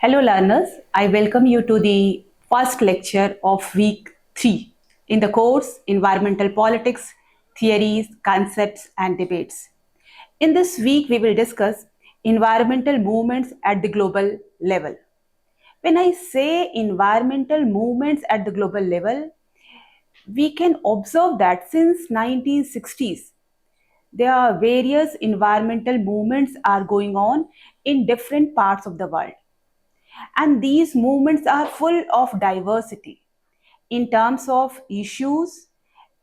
Hello, learners. I welcome you to the first lecture of week 3 in the course Environmental Politics, Theories, Concepts, and Debates. In this week, we will discuss environmental movements at the global level. When I say environmental movements at the global level, we can observe that since 1960s, there are various environmental movements are going on in different parts of the world. And these movements are full of diversity in terms of issues,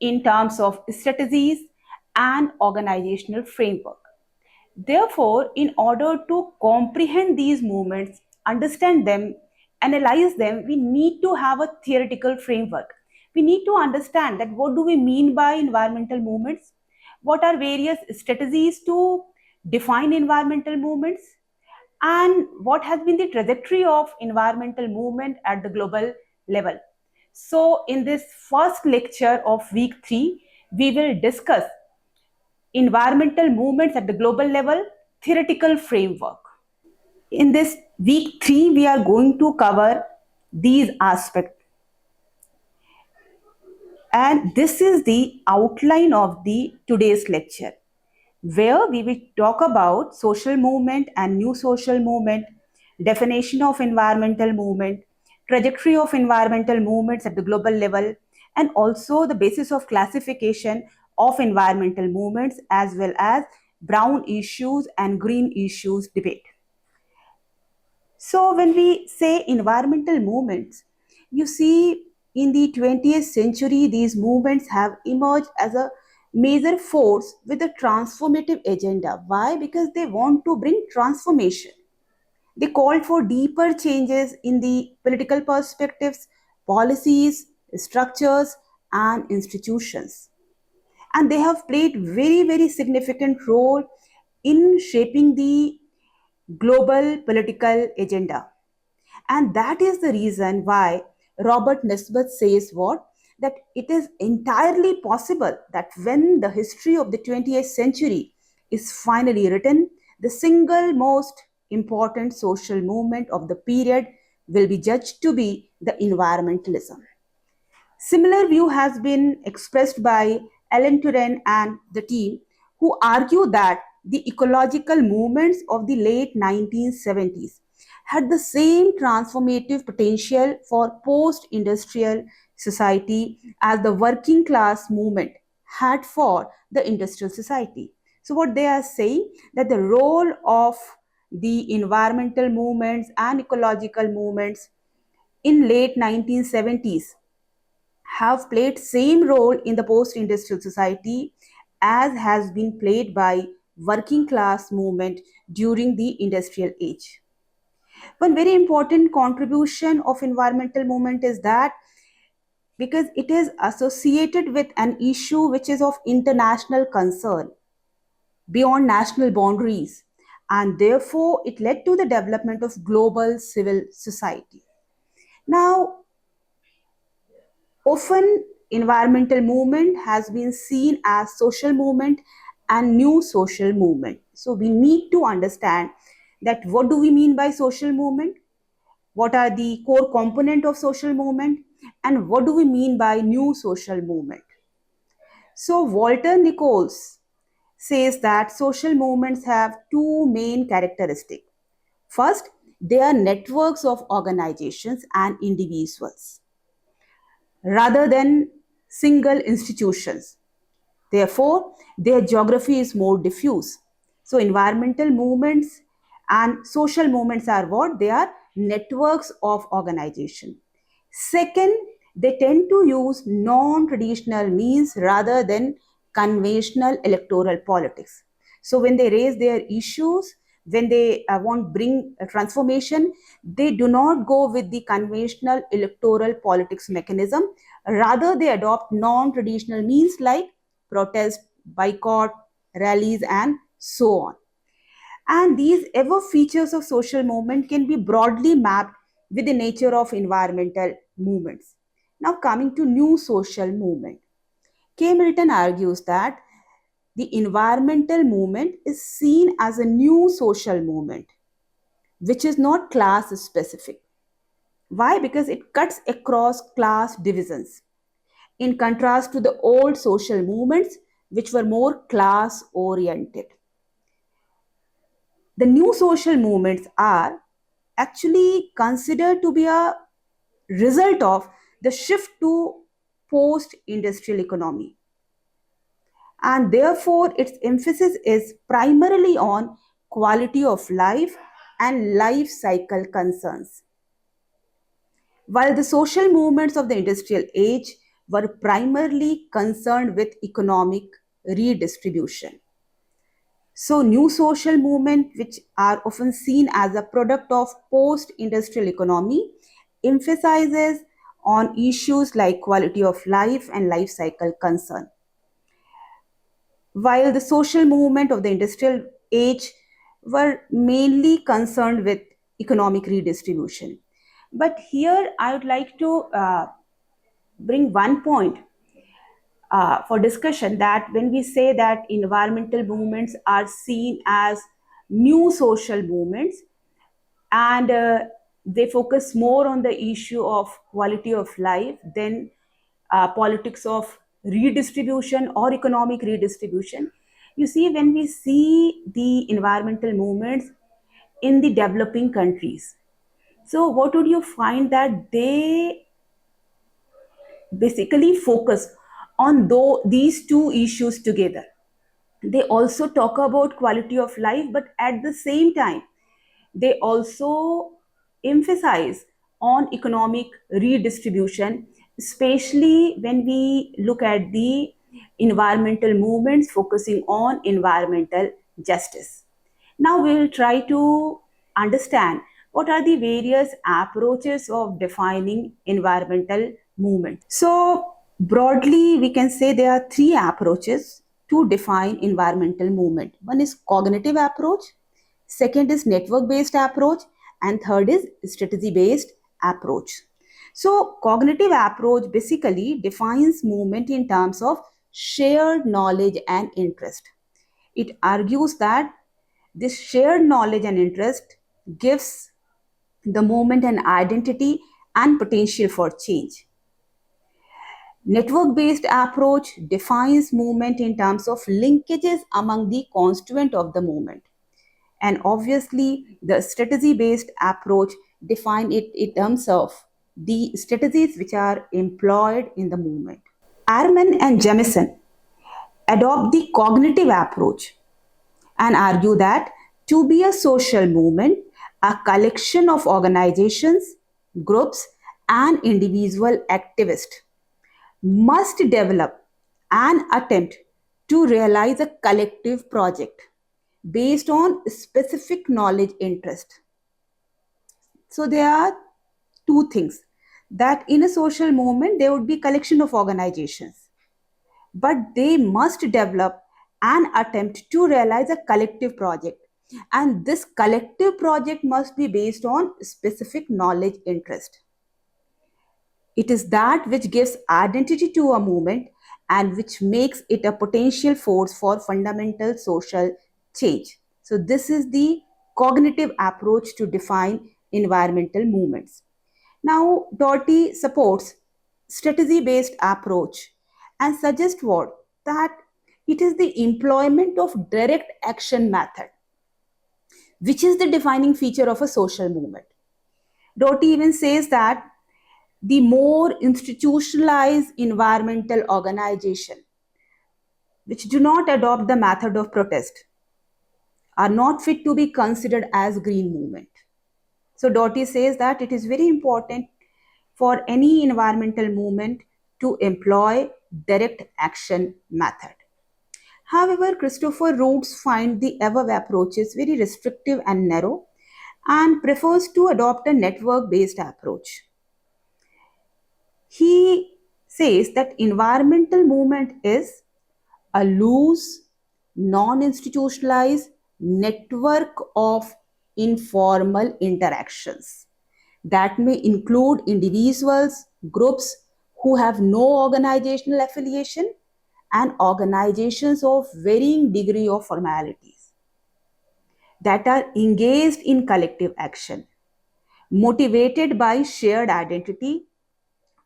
in terms of strategies, and organizational framework. Therefore, in order to comprehend these movements, understand them, analyze them, we need to have a theoretical framework. We need to understand that what do we mean by environmental movements? What are various strategies to define environmental movements? And what has been the trajectory of environmental movement at the global level. So, in this first lecture of week 3, we will discuss environmental movements at the global level theoretical framework. In this week 3, we are going to cover these aspects. And this is the outline of the today's lecture, where we will talk about social movement and new social movement, definition of environmental movement, trajectory of environmental movements at the global level, and also the basis of classification of environmental movements as well as brown issues and green issues debate. So, when we say environmental movements, you see in the 20th century, these movements have emerged as a major force with a transformative agenda. Why? Because they want to bring transformation. They called for deeper changes in the political perspectives, policies, structures, and institutions. And they have played very significant role in shaping the global political agenda. And that is the reason why Robert Nesbitt says what? That it is entirely possible that when the history of the 20th century is finally written, the single most important social movement of the period will be judged to be the environmentalism. Similar view has been expressed by Alan Turing and the team, who argue that the ecological movements of the late 1970s had the same transformative potential for post-industrial society as the working class movement had for the industrial society. So what they are saying that the role of the environmental movements and ecological movements in late 1970s have played same role in the post-industrial society as has been played by working class movement during the industrial age. One very important contribution of environmental movement is that because it is associated with an issue which is of international concern beyond national boundaries, and therefore it led to the development of global civil society. Now, often, environmental movement has been seen as social movement and new social movement. So we need to understand that what do we mean by social movement? What are the core component of social movement? And what do we mean by new social movement? So Walter Nichols says that social movements have two main characteristics. First, they are networks of organizations and individuals rather than single institutions. Therefore, their geography is more diffuse. So, environmental movements and social movements are what? They are networks of organization. Second, they tend to use non traditional means rather than conventional electoral politics. So, when they raise their issues, when they want bring a transformation, they do not go with the conventional electoral politics mechanism. Rather, they adopt non traditional means like protest, boycott, rallies, and so on. And these ever features of social movement can be broadly mapped with the nature of environmental movements. Now, coming to new social movement, K. Milton argues that the environmental movement is seen as a new social movement which is not class specific. Why? Because it cuts across class divisions, in contrast to the old social movements, which were more class oriented. The new social movements are actually considered to be a result of the shift to post industrial economy, and therefore its emphasis is primarily on quality of life and life cycle concerns, while the social movements of the industrial age were primarily concerned with economic redistribution. So, new social movements, which are often seen as a product of post-industrial economy, emphasizes on issues like quality of life and life cycle concern, while the social movement of the industrial age were mainly concerned with economic redistribution. But here I would like to bring one point for discussion, that when we say that environmental movements are seen as new social movements, and they focus more on the issue of quality of life than politics of redistribution or economic redistribution. You see, when we see the environmental movements in the developing countries, so what would you find? That they basically focus on these two issues together. They also talk about quality of life, but at the same time they also emphasize on economic redistribution, especially when we look at the environmental movements focusing on environmental justice. Now we will try to understand what are the various approaches of defining environmental movement. So broadly, we can say there are three approaches to define environmental movement. One is cognitive approach, second is network based approach, and third is strategy based approach. So cognitive approach basically defines movement in terms of shared knowledge and interest. It argues that this shared knowledge and interest gives the movement an identity and potential for change. Network based approach defines movement in terms of linkages among the constituent of the movement. And obviously, the strategy based approach define it in terms of the strategies which are employed in the movement. Ehrman and Jemison adopt the cognitive approach and argue that to be a social movement, a collection of organizations, groups, and individual activists must develop an attempt to realize a collective project based on specific knowledge interest. So there are two things, that in a social movement there would be collection of organizations, but they must develop an attempt to realize a collective project, and this collective project must be based on specific knowledge interest. It is that which gives identity to a movement and which makes it a potential force for fundamental social change. So this is the cognitive approach to define environmental movements. Now, Doughty supports strategy-based approach and suggests what? That it is the employment of direct action method, which is the defining feature of a social movement. Doughty even says that the more institutionalized environmental organization, which do not adopt the method of protest, are not fit to be considered as green movement. So Doughty says that it is very important for any environmental movement to employ direct action method. However, Christopher Roots finds the above approaches very restrictive and narrow and prefers to adopt a network-based approach. He says that environmental movement is a loose, non-institutionalized network of informal interactions that may include individuals, groups who have no organizational affiliation, and organizations of varying degree of formalities. that are engaged in collective action, motivated by shared identity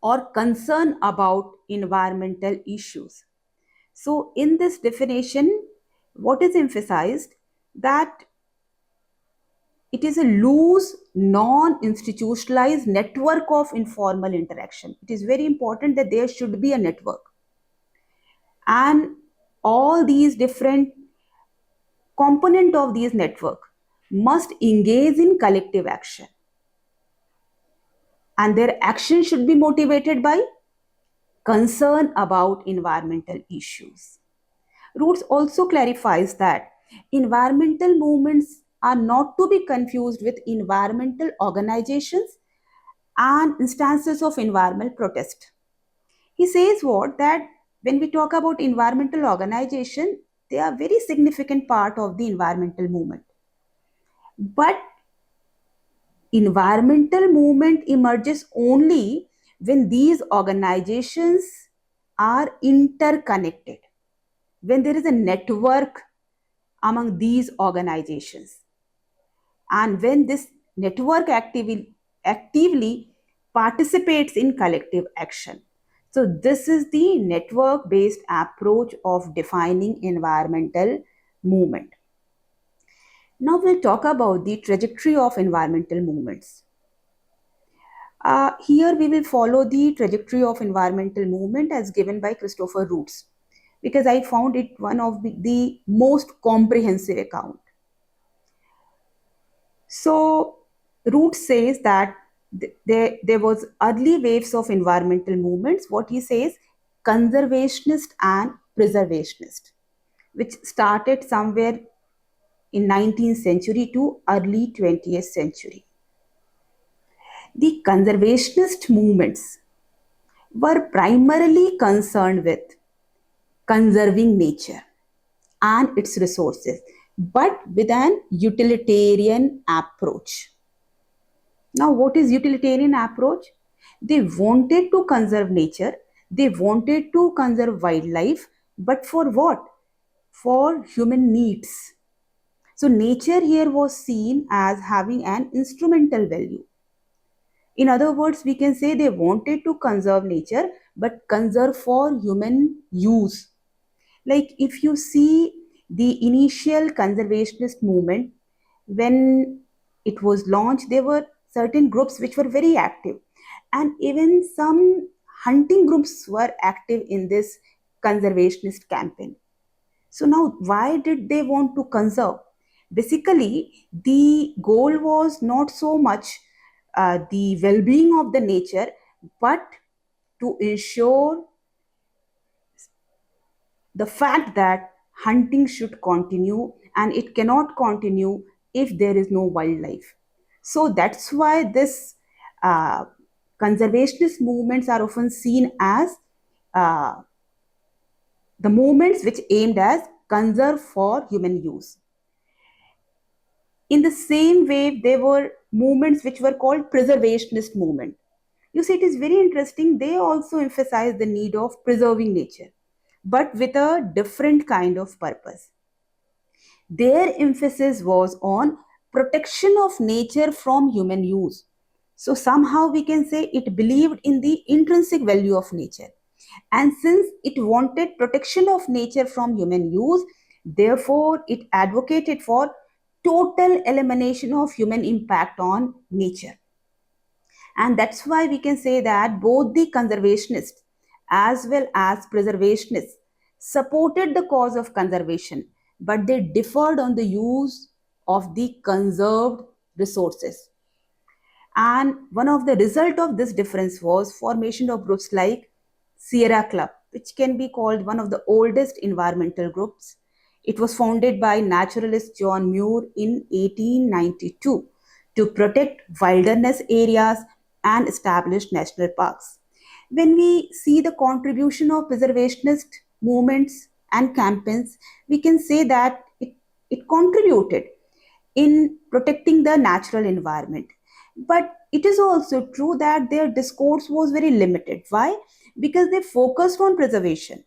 or concern about environmental issues. So, in this definition, what is emphasized that it is a loose, non institutionalized network of informal interaction. It is very important that there should be a network. And all these different component of these network must engage in collective action. And their action should be motivated by concern about environmental issues. Roots also clarifies that environmental movements are not to be confused with environmental organizations and instances of environmental protest. He says what that when we talk about environmental organization, they are very significant part of the environmental movement. But environmental movement emerges only when these organizations are interconnected, when there is a network among these organizations, and when this network actively participates in collective action. So, this is the network based approach of defining environmental movement. Now, we'll talk about the trajectory of environmental movements. Here, we will follow the trajectory of environmental movement as given by Christopher Roots, because I found it one of the most comprehensive account. So, Roots says that there was early waves of environmental movements. What he says, conservationist and preservationist, which started somewhere in 19th century to early 20th century. The conservationist movements were primarily concerned with conserving nature and its resources, but with an utilitarian approach. Now, what is utilitarian approach? They wanted to conserve nature, they wanted to conserve wildlife, but for what? For human needs. So, nature here was seen as having an instrumental value. In other words, we can say they wanted to conserve nature, but conserve for human use. Like if you see the initial conservationist movement, when it was launched, there were certain groups which were very active, and even some hunting groups were active in this conservationist campaign. So now, why did they want to conserve? Basically, the goal was not so much the well-being of the nature, but to ensure the fact that hunting should continue, and it cannot continue if there is no wildlife. So that's why this uh, conservationist movements are often seen as uh, the movements which aimed as conserve for human use. In the same way, there were movements which were called preservationist movement. You see, it is very interesting. They also emphasize the need of preserving nature, but with a different kind of purpose. Their emphasis was on protection of nature from human use. So somehow we can say it believed in the intrinsic value of nature. And since it wanted protection of nature from human use, therefore it advocated for total elimination of human impact on nature. And that's why we can say that both the conservationists as well as preservationists supported the cause of conservation, but they differed on the use of the conserved resources. And one of the result of this difference was formation of groups like Sierra Club, which can be called one of the oldest environmental groups. It was founded by naturalist John Muir in 1892 to protect wilderness areas and establish national parks. When we see the contribution of preservationist movements and campaigns, we can say that it contributed in protecting the natural environment. But it is also true that their discourse was very limited. Why? Because they focused on preservation,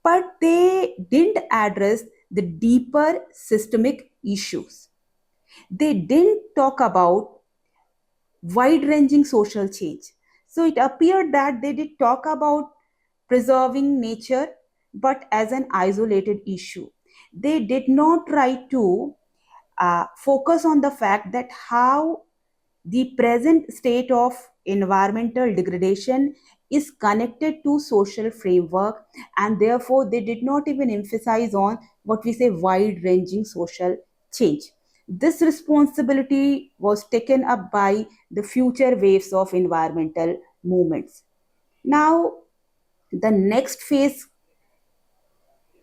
but they didn't address the deeper systemic issues. They didn't talk about wide ranging social change. So it appeared that they did talk about preserving nature, but as an isolated issue. They did not try to focus on the fact that how the present state of environmental degradation is connected to social framework, and therefore they did not even emphasize on what we say wide ranging social change. This responsibility was taken up by the future waves of environmental movements. Now the next phase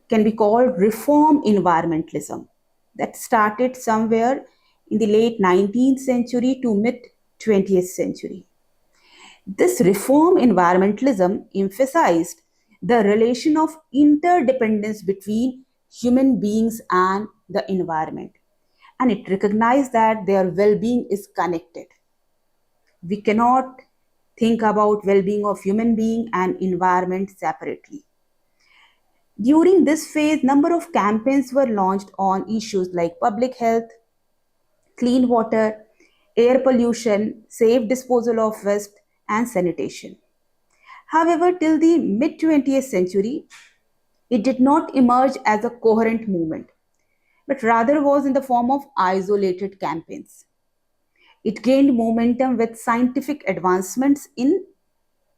can be called reform environmentalism, that started somewhere in the late 19th century to mid 20th century. This reform environmentalism emphasized the relation of interdependence between human beings and the environment, and it recognized that their well-being is connected. We cannot think about well-being of human being and environment separately. During this phase, number of campaigns were launched on issues like public health, clean water, air pollution, safe disposal of waste, and sanitation. However, till the mid 20th century, it did not emerge as a coherent movement, but rather was in the form of isolated campaigns. It gained momentum with scientific advancements in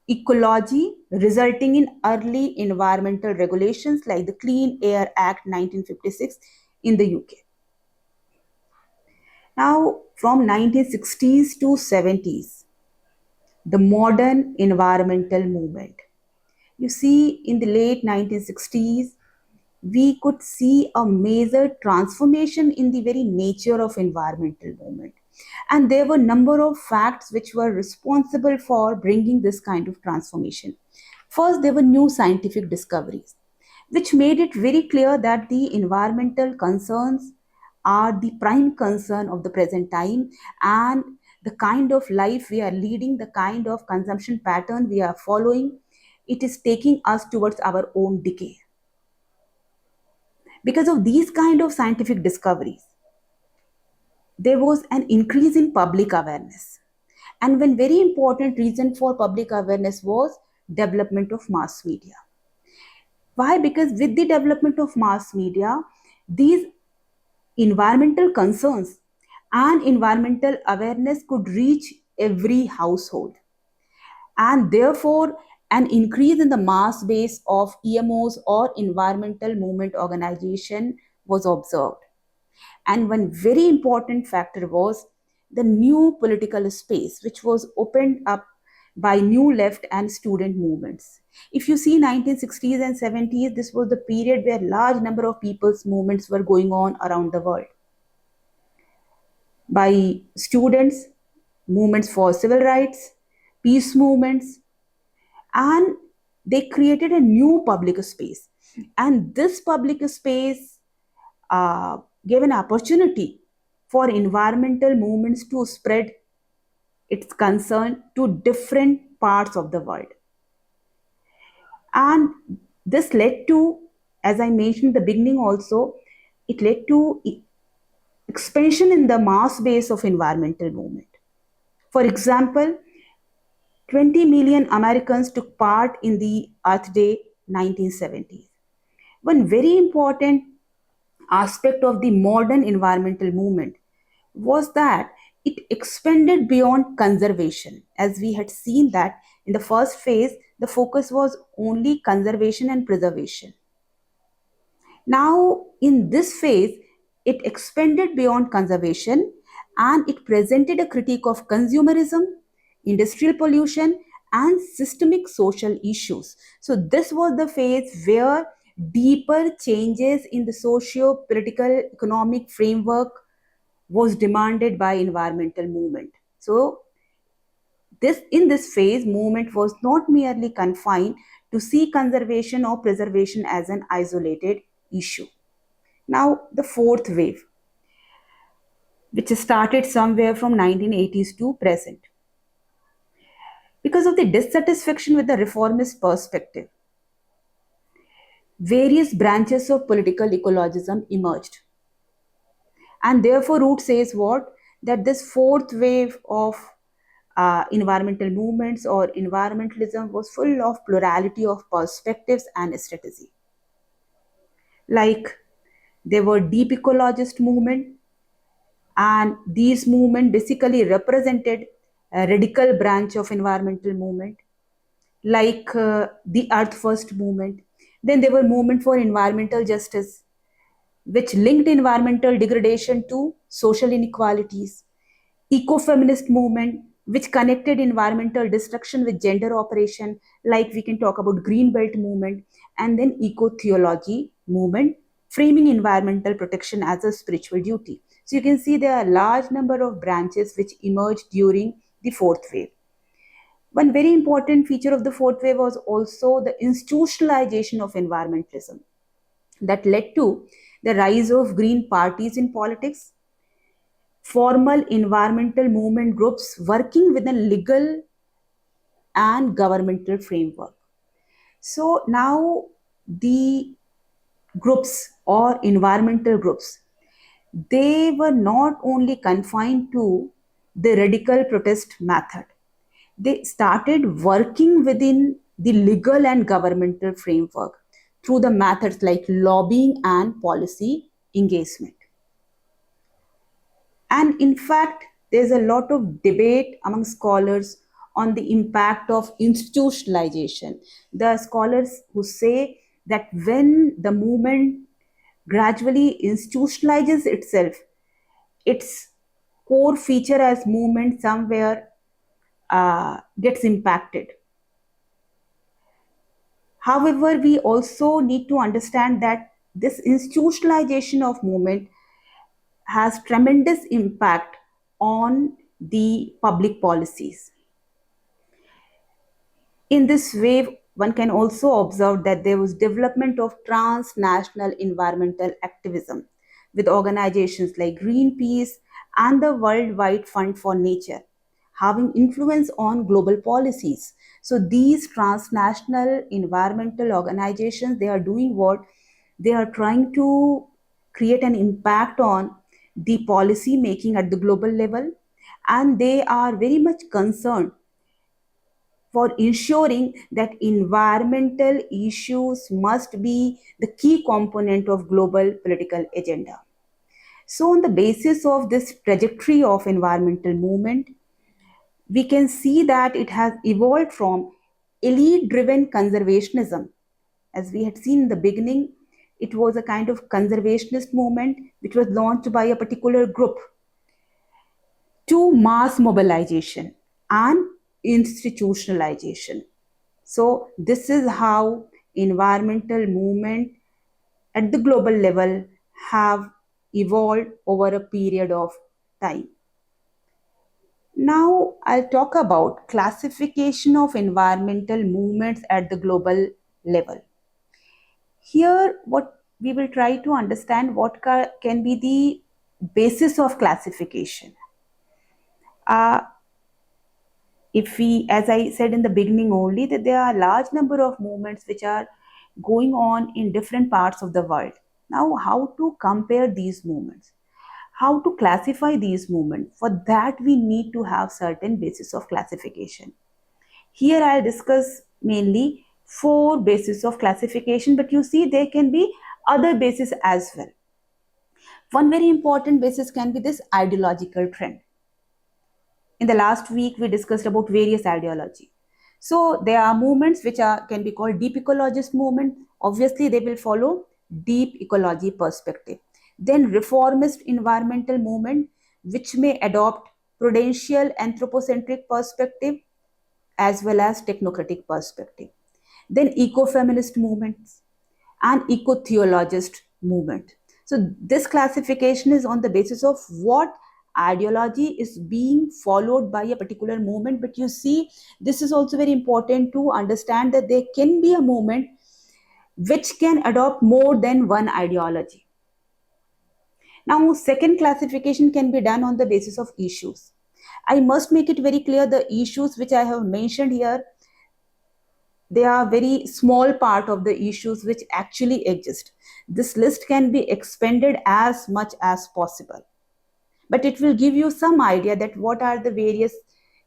ecology, resulting in early environmental regulations like the Clean Air Act 1956 in the UK. Now, from 1960s to 70s, the modern environmental movement. You see, in the late 1960s, we could see a major transformation in the very nature of environmental movement. And there were a number of facts which were responsible for bringing this kind of transformation. First, there were new scientific discoveries, which made it very clear that the environmental concerns are the prime concern of the present time, and the kind of life we are leading, the kind of consumption pattern we are following, it is taking us towards our own decay. Because of these kind of scientific discoveries, there was an increase in public awareness. And one very important reason for public awareness was development of mass media. Why? Because with the development of mass media, these environmental concerns and environmental awareness could reach every household. And therefore, an increase in the mass base of EMOs or environmental movement organization was observed. And one very important factor was the new political space, which was opened up by new left and student movements. If you see 1960s and 70s, this was the period where large number of people's movements were going on around the world. By students, movements for civil rights, peace movements, and they created a new public space. And this public space gave an opportunity for environmental movements to spread its concern to different parts of the world. And this led to, as I mentioned in the beginning also, it led to expansion in the mass base of environmental movement. For example, 20 million Americans took part in the Earth Day 1970s. One very important aspect of the modern environmental movement was that it expanded beyond conservation. As we had seen that in the first phase, the focus was only conservation and preservation. Now, in this phase, it expanded beyond conservation and it presented a critique of consumerism, industrial pollution, and systemic social issues. So, this was the phase where deeper changes in the socio-political economic framework was demanded by environmental movement. So, in this phase, movement was not merely confined to see conservation or preservation as an isolated issue. Now, the fourth wave, which started somewhere from 1980s to present. Because of the dissatisfaction with the reformist perspective, various branches of political ecologism emerged. And therefore, Root says what? That this fourth wave of environmental movements or environmentalism was full of plurality of perspectives and strategy. Like there were deep ecologist movement, and these movement basically represented a radical branch of environmental movement, like the Earth First movement. Then there were movement for environmental justice, which linked environmental degradation to social inequalities. Ecofeminist movement, which connected environmental destruction with gender operation, like we can talk about Green Belt movement, and then eco-theology movement, framing environmental protection as a spiritual duty. So you can see there are a large number of branches which emerged during the fourth wave. One very important feature of the fourth wave was also the institutionalization of environmentalism that led to the rise of green parties in politics, formal environmental movement groups working within legal and governmental framework. So now the groups or environmental groups, they were not only confined to the radical protest method. They started working within the legal and governmental framework through the methods like lobbying and policy engagement. And in fact, there's a lot of debate among scholars on the impact of institutionalization. The scholars who say that when the movement gradually institutionalizes itself, its core feature as movement somewhere gets impacted. However, we also need to understand that this institutionalization of movement has tremendous impact on the public policies. In this wave, one can also observe that there was development of transnational environmental activism with organizations like Greenpeace and the Worldwide Fund for Nature having influence on global policies. So these transnational environmental organizations, they are doing what? They are trying to create an impact on the policy making at the global level, and they are very much concerned for ensuring that environmental issues must be the key component of global political agenda. So on the basis of this trajectory of environmental movement, we can see that it has evolved from elite driven conservationism. As we had seen in the beginning, it was a kind of conservationist movement which was launched by a particular group, to mass mobilization and institutionalization. So this is how environmental movement at the global level have evolved over a period of time. Now I'll talk about classification of environmental movements at the global level. Here, what we will try to understand what can be the basis of classification. If we, as I said in the beginning only, that there are a large number of movements which are going on in different parts of the world. Now, how to compare these movements? How to classify these movements? For that, we need to have certain basis of classification. Here, I'll discuss mainly 4 bases of classification, but you see there can be other bases as well. One very important basis can be this ideological trend. In the last week, we discussed about various ideology. So there are movements which can be called deep ecologist movement. Obviously, they will follow deep ecology perspective. Then reformist environmental movement, which may adopt prudential anthropocentric perspective as well as technocratic perspective. Then eco-feminist movements and eco-theologist movement. So this classification is on the basis of what ideology is being followed by a particular movement. But you see, this is also very important to understand that there can be a movement which can adopt more than one ideology. Now, second classification can be done on the basis of issues. I must make it very clear the issues which I have mentioned here, They are very small part of the issues which actually exist. This list can be expanded as much as possible, but it will give you some idea that what are the various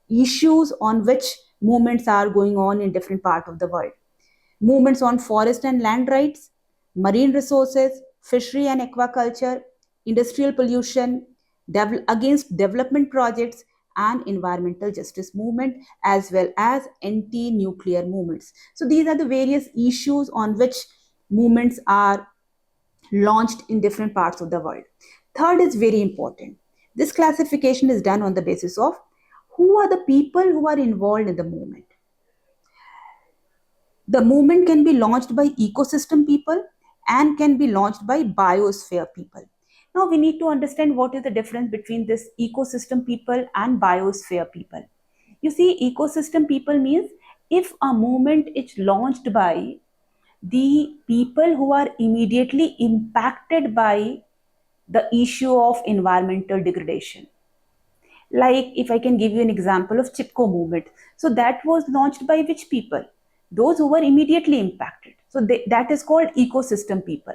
issues on which movements are going on in different part of the world. Movements on forest and land rights, marine resources, fishery and aquaculture, industrial pollution, against development projects, and environmental justice movement, as well as anti-nuclear movements. So these are the various issues on which movements are launched in different parts of the world. Third is very important. This classification is done on the basis of who are the people who are involved in the movement. The movement can be launched by ecosystem people and can be launched by biosphere people. Now we need to understand what is the difference between this ecosystem people and biosphere people. You see, ecosystem people means if a movement is launched by the people who are immediately impacted by the issue of environmental degradation. Like if I can give you an example of Chipko movement. So that was launched by which people? Those who were immediately impacted. So that is called ecosystem people.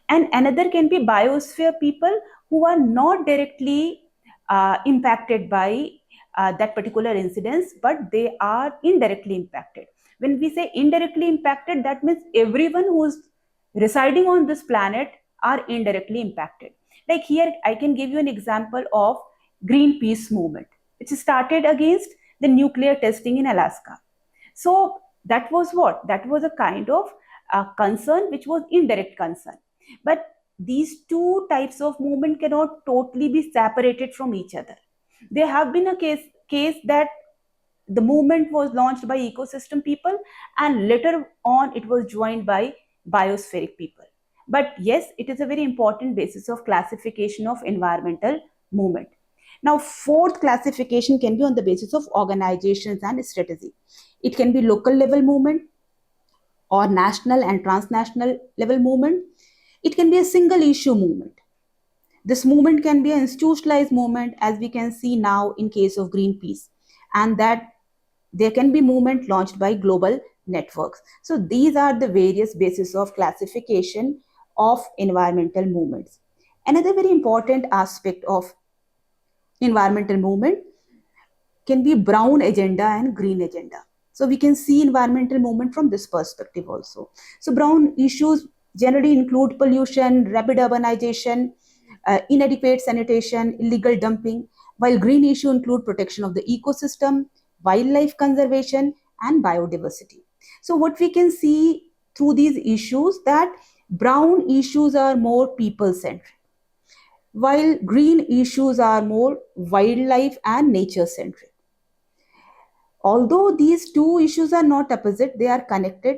And another can be biosphere people who are not directly impacted by that particular incidence, but they are indirectly impacted. When we say indirectly impacted, that means everyone who is residing on this planet are indirectly impacted. Like here, I can give you an example of Greenpeace movement, which started against the nuclear testing in Alaska. So that was what? That was a kind of concern which was indirect concern. But these two types of movement cannot totally be separated from each other. There have been a case that the movement was launched by ecosystem people and later on it was joined by biospheric people. But yes, it is a very important basis of classification of environmental movement. Now, fourth classification can be on the basis of organizations and strategy. It can be local level movement or national and transnational level movement. It can be a single issue movement. This movement can be an institutionalized movement, as we can see now in case of Greenpeace, and that there can be movement launched by global networks. So these are the various bases of classification of environmental movements. Another very important aspect of environmental movement can be brown agenda and green agenda. So we can see environmental movement from this perspective also. So brown issues generally include pollution, rapid urbanization, inadequate sanitation, illegal dumping, while green issues include protection of the ecosystem, wildlife conservation, and biodiversity. So what we can see through these issues that brown issues are more people-centric, while green issues are more wildlife and nature-centric. Although these two issues are not opposite, they are connected.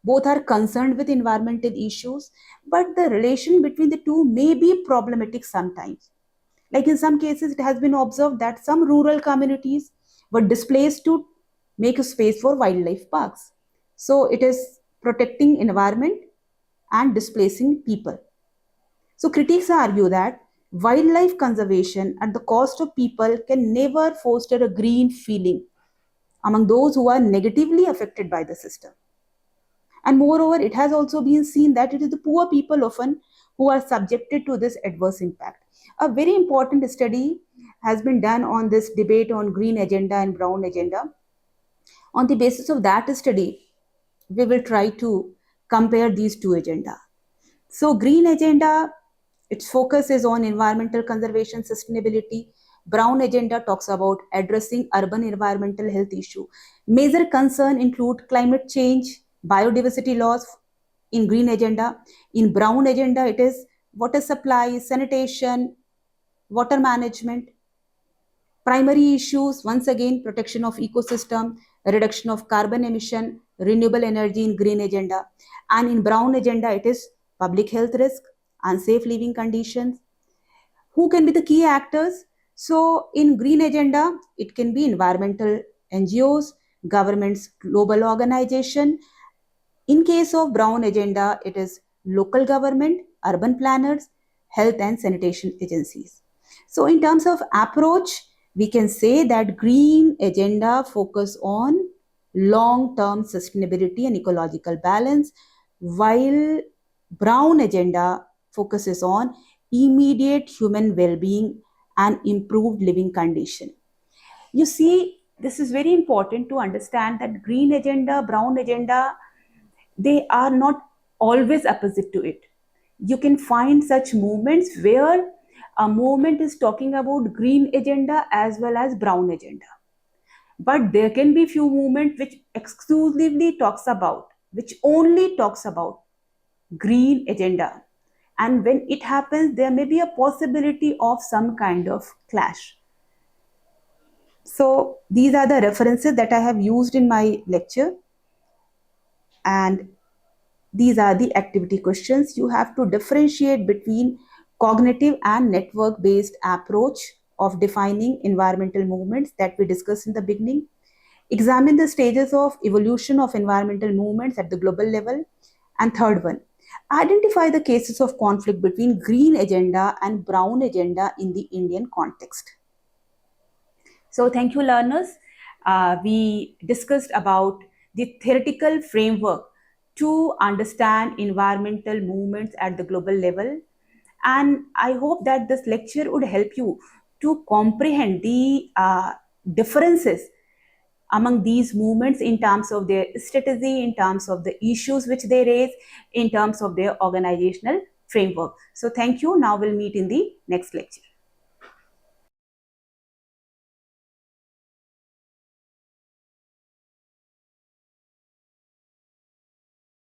Both are concerned with environmental issues, but the relation between the two may be problematic sometimes. Like in some cases, it has been observed that some rural communities were displaced to make a space for wildlife parks. So it is protecting environment and displacing people. So critics argue that wildlife conservation at the cost of people can never foster a green feeling among those who are negatively affected by the system. And moreover, it has also been seen that it is the poor people often who are subjected to this adverse impact. A very important study has been done on this debate on green agenda and brown agenda. On the basis of that study, we will try to compare these two agendas. So green agenda, its focus is on environmental conservation, sustainability. Brown agenda talks about addressing urban environmental health issue. Major concern include climate change, biodiversity loss in green agenda. In brown agenda, it is water supply, sanitation, water management. Primary issues, once again, protection of ecosystem, reduction of carbon emission, renewable energy in green agenda. And in brown agenda, it is public health risk, unsafe living conditions. Who can be the key actors? So in green agenda, it can be environmental NGOs, governments, global organization. In case of brown agenda, it is local government, urban planners, health and sanitation agencies. So in terms of approach, we can say that green agenda focus on long-term sustainability and ecological balance, while brown agenda focuses on immediate human well-being and improved living condition. You see, this is very important to understand that green agenda, brown agenda, they are not always opposite to it. You can find such movements where a movement is talking about green agenda as well as brown agenda. But there can be few movements which exclusively talks about, which only talks about green agenda. And when it happens, there may be a possibility of some kind of clash. So these are the references that I have used in my lecture. And these are the activity questions. You have to differentiate between cognitive and network based approach of defining environmental movements that we discussed in the beginning. Examine the stages of evolution of environmental movements at the global level. And third one, identify the cases of conflict between green agenda and brown agenda in the Indian context. So thank you, learners. We discussed about the theoretical framework to understand environmental movements at the global level. And I hope that this lecture would help you to comprehend the differences among these movements in terms of their strategy, in terms of the issues which they raise, in terms of their organizational framework. So thank you. Now we'll meet in the next lecture.